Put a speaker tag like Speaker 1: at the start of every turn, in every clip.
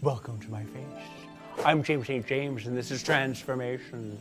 Speaker 1: Welcome to my face. I'm James St. James, and this is Transformation.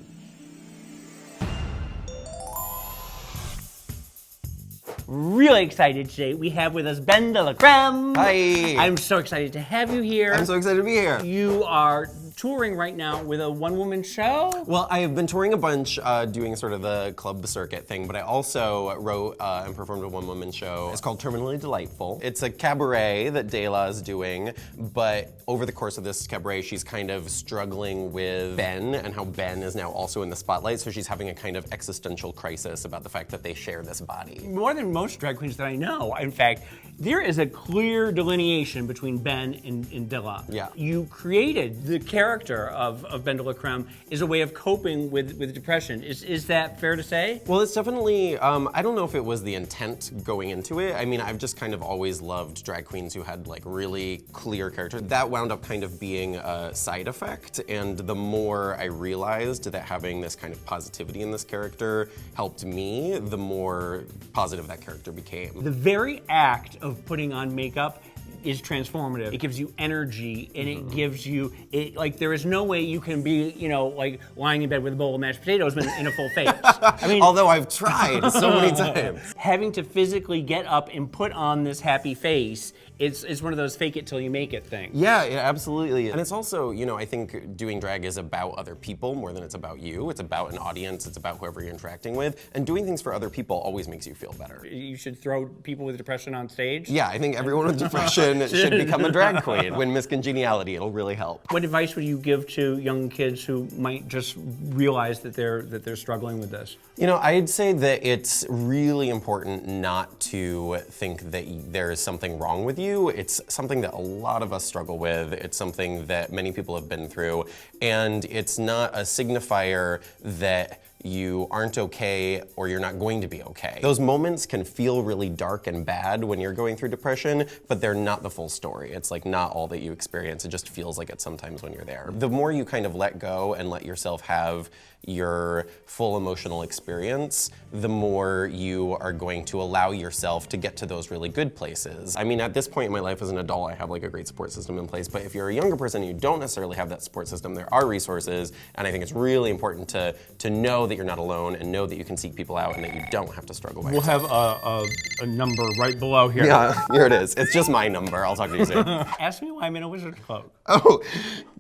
Speaker 1: Really excited today. We have with us BenDeLaCreme.
Speaker 2: Hi.
Speaker 1: I'm so excited to have you here.
Speaker 2: I'm so excited to be here.
Speaker 1: You are touring right now with a one-woman show?
Speaker 2: Well, I have been touring a bunch, doing sort of the club, the circuit thing, but I also wrote and performed a one-woman show. It's called Terminally Delightful. It's a cabaret that DeLa is doing, but over the course of this cabaret, she's kind of struggling with Ben and how Ben is now also in the spotlight, so she's having a kind of existential crisis about the fact that they share this body.
Speaker 1: More than most drag queens that I know, in fact, there is a clear delineation between Ben and DeLa.
Speaker 2: Yeah.
Speaker 1: You created the character of BenDeLaCreme as a way of coping with depression. Is that fair to say?
Speaker 2: Well, it's definitely, I don't know if it was the intent going into it. I mean, I've just kind of always loved drag queens who had like really clear characters. That wound up kind of being a side effect, and the more I realized that having this kind of positivity in this character helped me, the more positive that character became.
Speaker 1: The very act of putting on makeup is transformative. It gives you energy, and it gives you, like, there is no way you can be, you know, like lying in bed with a bowl of mashed potatoes in a full face. I mean,
Speaker 2: although I've tried so many times.
Speaker 1: Having to physically get up and put on this happy face, it's one of those fake it till you make it things.
Speaker 2: Yeah, absolutely. And it's also, you know, I think doing drag is about other people more than it's about you. It's about an audience, it's about whoever you're interacting with, and doing things for other people always makes you feel better.
Speaker 1: You should throw people with depression on stage?
Speaker 2: Yeah, I think everyone with depression should become a drag queen. Win Miss Congeniality, it'll really help.
Speaker 1: What advice would you give to young kids who might just realize that they're struggling with this?
Speaker 2: You know, I'd say that it's really important not to think that there is something wrong with you. It's something that a lot of us struggle with. It's something that many people have been through, and it's not a signifier that you aren't okay or you're not going to be okay. Those moments can feel really dark and bad when you're going through depression, but they're not the full story. It's like not all that you experience. It just feels like it sometimes when you're there. The more you kind of let go and let yourself have your full emotional experience, the more you are going to allow yourself to get to those really good places. I mean, at this point in my life as an adult, I have like a great support system in place, but if you're a younger person and you don't necessarily have that support system, there are resources, and I think it's really important to know that you're not alone and know that you can seek people out and that you don't have to struggle by yourself.
Speaker 1: We'll have a number right below here.
Speaker 2: Yeah, here it is. It's just my number. I'll talk to you soon.
Speaker 1: Ask me why I'm in a wizard's cloak.
Speaker 2: Oh,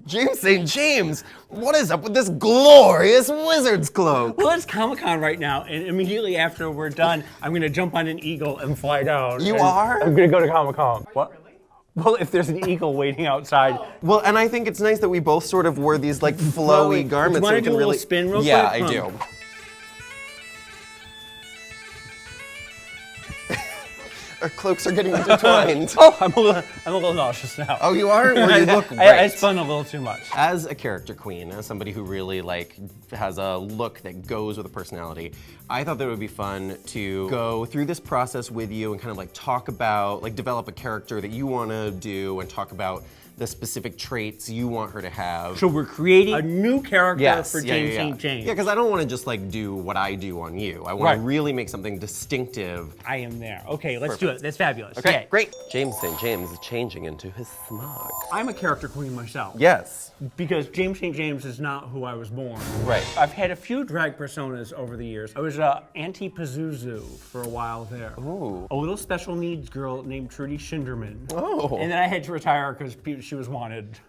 Speaker 2: James St. James, what is up with this glorious wizard's cloak?
Speaker 1: Well, it's Comic-Con right now, and immediately after we're done, I'm gonna jump on an eagle and fly down.
Speaker 2: You are?
Speaker 1: I'm gonna go to Comic-Con. What?
Speaker 3: Really?
Speaker 1: Well, if there's an eagle waiting outside.
Speaker 2: Well, and I think it's nice that we both sort of wore these like flowy garments.
Speaker 1: Do you want to
Speaker 2: we
Speaker 1: do
Speaker 2: can
Speaker 1: a
Speaker 2: really
Speaker 1: little spin real
Speaker 2: Yeah,
Speaker 1: quick?
Speaker 2: I do. Our cloaks are getting intertwined.
Speaker 1: Oh, I'm a little nauseous now.
Speaker 2: Oh, you are? Well, you look great.
Speaker 1: I spun a little too much.
Speaker 2: As a character queen, as somebody who really like has a look that goes with a personality, I thought that it would be fun to go through this process with you and kind of like talk about, like develop a character that you want to do and talk about the specific traits you want her to have.
Speaker 1: So we're creating a new character
Speaker 2: Yes,
Speaker 1: for
Speaker 2: yeah,
Speaker 1: James
Speaker 2: yeah,
Speaker 1: St. James.
Speaker 2: Yeah, because I don't want to just like do what I do on you. I want to
Speaker 1: Right.
Speaker 2: really make something distinctive.
Speaker 1: I am there. Okay, let's do it. That's fabulous.
Speaker 2: Okay,
Speaker 1: Yay.
Speaker 2: great. James St. James is changing into his smog.
Speaker 1: I'm a character queen myself.
Speaker 2: Yes.
Speaker 1: Because James St. James is not who I was born.
Speaker 2: Right.
Speaker 1: I've had a few drag personas over the years. I was Auntie Pazuzu for a while there.
Speaker 2: Ooh.
Speaker 1: A little special needs girl named Trudy Schinderman.
Speaker 2: Oh.
Speaker 1: And then I had to retire because she was wanted.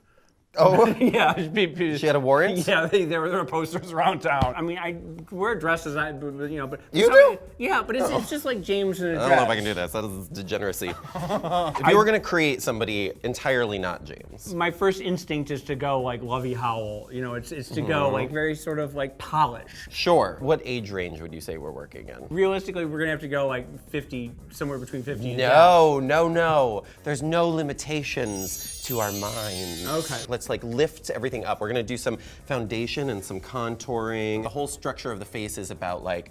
Speaker 2: Oh.
Speaker 1: Yeah.
Speaker 2: She had a warrant?
Speaker 1: Yeah, there were posters around town. I mean, I wear dresses, but you know, but
Speaker 2: You do?
Speaker 1: Yeah, but it's just like James in a dress.
Speaker 2: I don't know if I can do this. That is degeneracy. If you were going to create somebody entirely not James.
Speaker 1: My first instinct is to go like Lovey Howell. You know, it's to go like very sort of like polished.
Speaker 2: Sure. What age range would you say we're working in?
Speaker 1: Realistically, we're gonna have to go like 50, somewhere between 50 and
Speaker 2: No. There's no limitations to our minds.
Speaker 1: Okay.
Speaker 2: Let's like lift everything up. We're gonna do some foundation and some contouring. The whole structure of the face is about like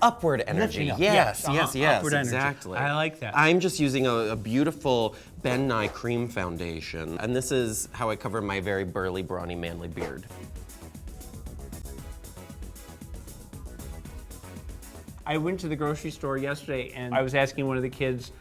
Speaker 2: upward energy.
Speaker 1: Lifting up.
Speaker 2: Yes, yes,
Speaker 1: upward energy.
Speaker 2: exactly.
Speaker 1: I like that.
Speaker 2: I'm just using a beautiful BenDeLaCreme foundation, and this is how I cover my very burly, brawny, manly beard.
Speaker 1: I went to the grocery store yesterday and I was asking one of the kids,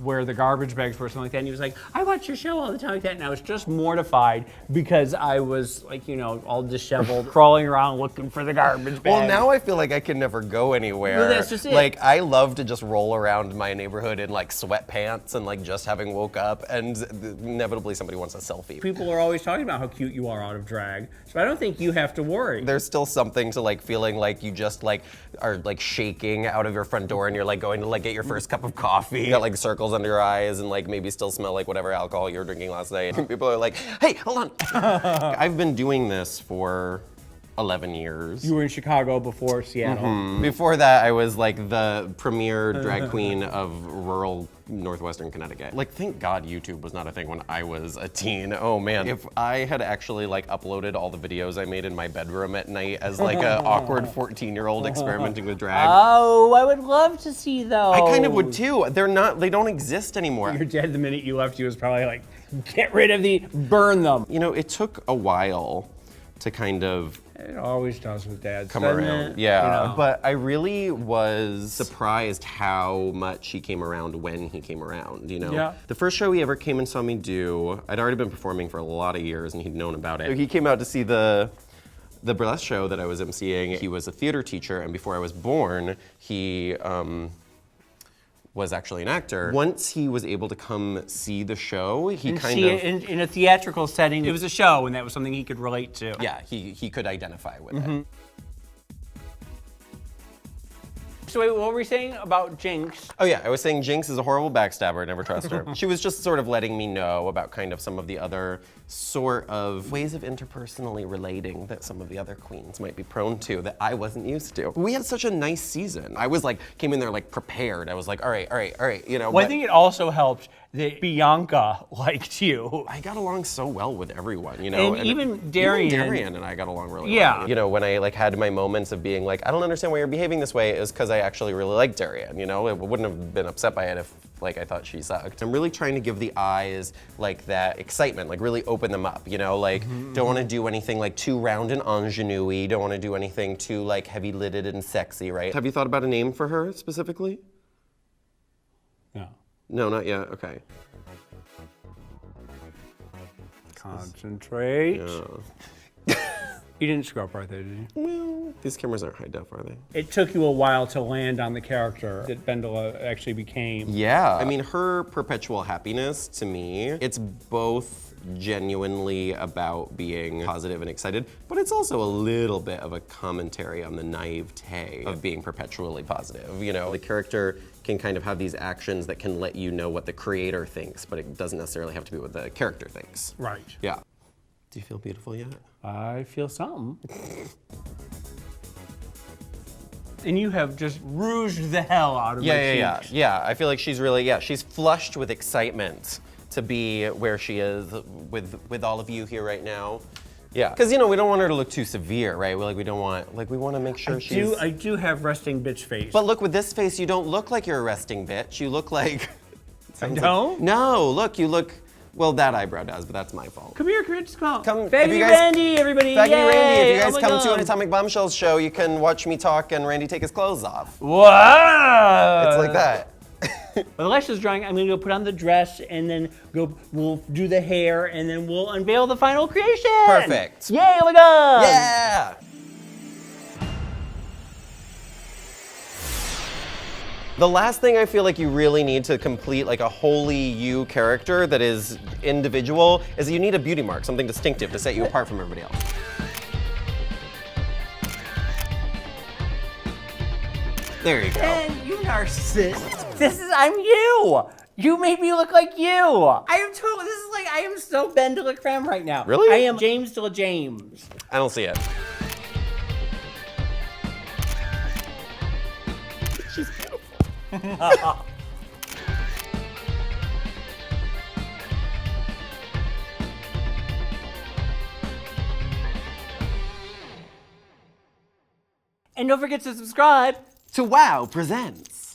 Speaker 1: where the garbage bags were, something like that. And he was like, I watch your show all the time like that. And I was just mortified because I was like, you know, all disheveled, crawling around looking for the garbage bag.
Speaker 2: Well, now I feel like I can never go anywhere.
Speaker 1: Well, that's just it.
Speaker 2: Like, I love to just roll around my neighborhood in like sweatpants and like just having woke up, and inevitably somebody wants a selfie.
Speaker 1: People are always talking about how cute you are out of drag, so I don't think you have to worry.
Speaker 2: There's still something to like feeling like you just like are like shaking out of your front door and you're like going to like get your first cup of coffee. You got like circles under your eyes and like maybe still smell like whatever alcohol you were drinking last night. And people are like, hey, hold on. I've been doing this for 11 years.
Speaker 1: You were in Chicago before Seattle.
Speaker 2: Before that, I was like the premier drag queen of rural northwestern Connecticut. Like, thank God YouTube was not a thing when I was a teen. Oh man, if I had actually like uploaded all the videos I made in my bedroom at night as like an awkward 14-year-old experimenting with drag.
Speaker 1: Oh, I would love to see those.
Speaker 2: I kind of would too. They don't exist anymore.
Speaker 1: Your dad, the minute you left, he was probably like, get rid of burn them.
Speaker 2: You know, it took a while to kind of
Speaker 1: it always does with dads.
Speaker 2: come around. Yeah.
Speaker 1: You know.
Speaker 2: But I really was surprised how much he came around when he came around, you know?
Speaker 1: Yeah.
Speaker 2: The first show he ever came and saw me do, I'd already been performing for a lot of years and he'd known about it. He came out to see the burlesque show that I was emceeing. He was a theater teacher, and before I was born, he was actually an actor. Once he was able to come see the show, he
Speaker 1: in a theatrical setting, it was a show, and that was something he could relate to.
Speaker 2: Yeah, he could identify with it.
Speaker 1: So wait, what were we saying about Jinx?
Speaker 2: Oh yeah, I was saying Jinx is a horrible backstabber, never trust her. She was just sort of letting me know about kind of some of the other sort of ways of interpersonally relating that some of the other queens might be prone to that I wasn't used to. We had such a nice season. I was like, came in there like prepared. I was like, all right, you know.
Speaker 1: Well, I think it also helped that Bianca liked you.
Speaker 2: I got along so well with everyone, you know.
Speaker 1: And even Darian.
Speaker 2: Even Darian and I got along really well. You know, when I like had my moments of being like, I don't understand why you're behaving this way, it was because I actually really liked Darian, you know. I wouldn't have been upset by it if like I thought she sucked. I'm really trying to give the eyes like that excitement, like really open them up, you know, like don't want to do anything like too round and ingenue-y, don't want to do anything too like heavy-lidded and sexy, right? Have you thought about a name for her specifically?
Speaker 1: No.
Speaker 2: No, not yet, okay.
Speaker 1: Concentrate.
Speaker 2: Yeah.
Speaker 1: You didn't screw up right there, did you?
Speaker 2: Well, these cameras aren't high def, are they?
Speaker 1: It took you a while to land on the character that BenDeLa actually became.
Speaker 2: Yeah. I mean, her perpetual happiness, to me, it's both genuinely about being positive and excited, but it's also a little bit of a commentary on the naivete of being perpetually positive. You know, the character can kind of have these actions that can let you know what the creator thinks, but it doesn't necessarily have to be what the character thinks.
Speaker 1: Right.
Speaker 2: Yeah. Do you feel beautiful yet?
Speaker 1: I feel something. And you have just rouged the hell out of my cheeks.
Speaker 2: Yeah, I feel like she's really, she's flushed with excitement to be where she is with all of you here right now. Yeah, because you know we don't want her to look too severe, right? We don't want we want to make sure she's.
Speaker 1: I do have resting bitch face.
Speaker 2: But look, with this face, you don't look like you're a resting bitch. You look like.
Speaker 1: I don't?
Speaker 2: No, look, you look. Well, that eyebrow does, but that's my fault.
Speaker 1: Come here, just come.
Speaker 2: Faggy
Speaker 1: Randy, everybody!
Speaker 2: Faggy Randy, if you guys come
Speaker 1: God.
Speaker 2: to an Atomic Bombshells show, you can watch me talk and Randy take his clothes off.
Speaker 1: Wow!
Speaker 2: It's like that.
Speaker 1: While Alyssa's drawing, I'm gonna go put on the dress and then we'll do the hair and then we'll unveil the final creation!
Speaker 2: Perfect.
Speaker 1: Yay, oh my God!
Speaker 2: Yeah! The last thing I feel like you really need to complete like a wholly you character that is individual is you need a beauty mark, something distinctive to set you apart from everybody else. There you go.
Speaker 1: And you narcissist. I'm you. You made me look like you. I am totally, I am so BenDeLaCreme right now.
Speaker 2: Really?
Speaker 1: I am James de la James.
Speaker 2: I don't see it. She's beautiful.
Speaker 1: And don't forget to subscribe
Speaker 2: to WOW Presents.